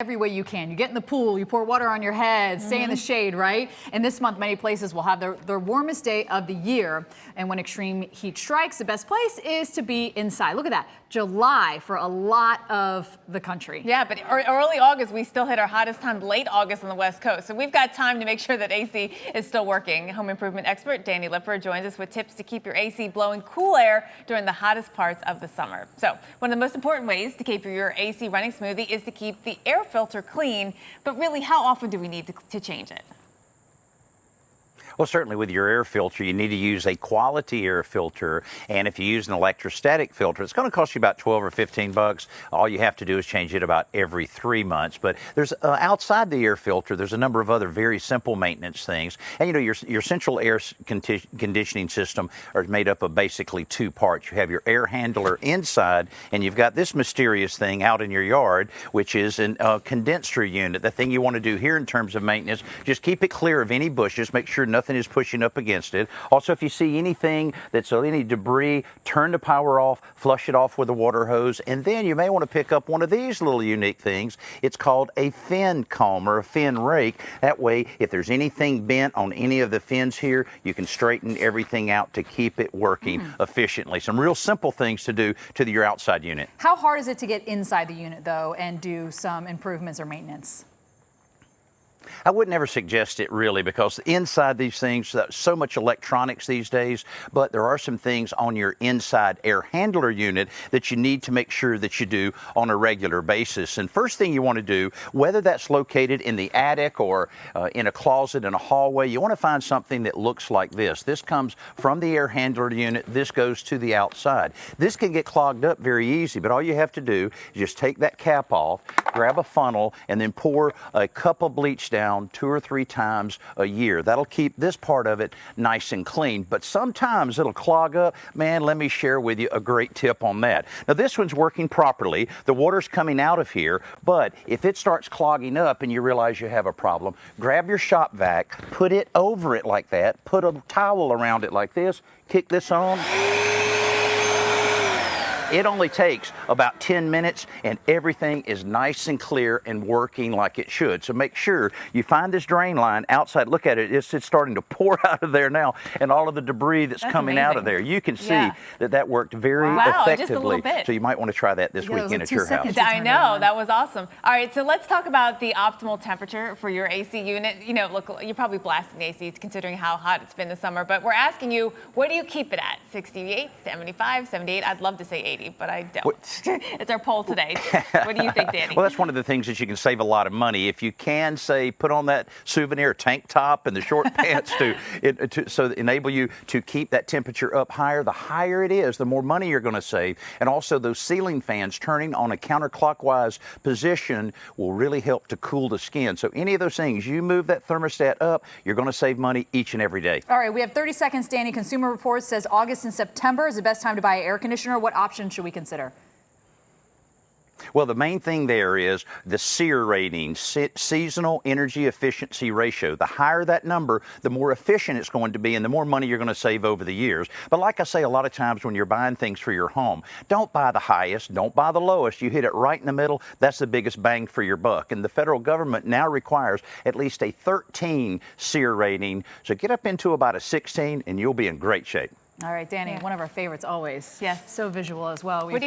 Every way you can. You get in the pool, you pour water on your head, stay in the shade, right? And this month, many places will have their warmest day of the year. And when extreme heat strikes, the best place is to be inside. Look at that. July for a lot of the country. Yeah, but early August, we still hit our hottest time late August on the West Coast. So we've got time to make sure that AC is still working. Home improvement expert Danny Lipford joins us with tips to keep your AC blowing cool air during the hottest parts of the summer. So one of the most important ways to keep your AC running smoothly is to keep the air filter clean. But really, how often do we need to change it? Well, certainly with your air filter, you need to use a quality air filter. And if you use an electrostatic filter, it's going to cost you about 12 or 15 bucks. All you have to do is change it about every 3 months. But there's outside the air filter, there's a number of other very simple maintenance things. And, you know, your central air conditioning system are made up of basically two parts. You have your air handler inside, and you've got this mysterious thing out in your yard, which is a condenser unit. The thing you want to do here in terms of maintenance, just keep it clear of any bushes. Make sure nothing is pushing up against it. Also, if you see anything that's any debris, turn the power off, flush it off with a water hose, and then you may want to pick up one of these little unique things. It's called a fin comb or a fin rake. That way, if there's anything bent on any of the fins here, you can straighten everything out to keep it working efficiently. Some real simple things to do to your outside unit. How hard is it to get inside the unit, though, and do some improvements or maintenance? I would never suggest it really, because inside these things, so much electronics these days, but there are some things on your inside air handler unit that you need to make sure that you do on a regular basis. And first thing you want to do, whether that's located in the attic or in a closet in a hallway, you want to find something that looks like this. This comes from the air handler unit. This goes to the outside. This can get clogged up very easy, but all you have to do is just take that cap off, grab a funnel, and then pour a cup of bleach down 2 or 3 times a year. That'll keep this part of it nice and clean, but sometimes it'll clog up. Man, let me share with you a great tip on that. Now, this one's working properly. The water's coming out of here, but if it starts clogging up and you realize you have a problem, grab your shop vac, put it over it like that, put a towel around it like this, kick this on. It only takes about 10 minutes and everything is nice and clear and working like it should. So make sure you find this drain line outside. Look at it. It's starting to pour out of there now, and all of the debris that's coming out of there. You can see that worked very effectively. Just a little bit. So you might want to try that this weekend at your house. I know. That was awesome. All right. So let's talk about the optimal temperature for your AC unit. You know, look, you're probably blasting the AC considering how hot it's been this summer, but we're asking you, where do you keep it at? 68, 75, 78? I'd love to say 80. But I don't. It's our poll today. What do you think, Danny? Well, that's one of the things that you can save a lot of money. If you can, say, put on that souvenir tank top and the short pants so enable you to keep that temperature up higher. The higher it is, the more money you're going to save. And also those ceiling fans turning on a counterclockwise position will really help to cool the skin. So any of those things, you move that thermostat up, you're going to save money each and every day. All right, we have 30 seconds, Danny. Consumer Reports says August and September is the best time to buy an air conditioner. What option should we consider? Well, the main thing there is the SEER rating, seasonal energy efficiency ratio. The higher that number, the more efficient it's going to be and the more money you're going to save over the years. But like I say, a lot of times when you're buying things for your home, don't buy the highest, don't buy the lowest. You hit it right in the middle. That's the biggest bang for your buck. And the federal government now requires at least a 13 SEER rating. So get up into about a 16 and you'll be in great shape. All right, Danny, one of our favorites always. Yes. So visual as well.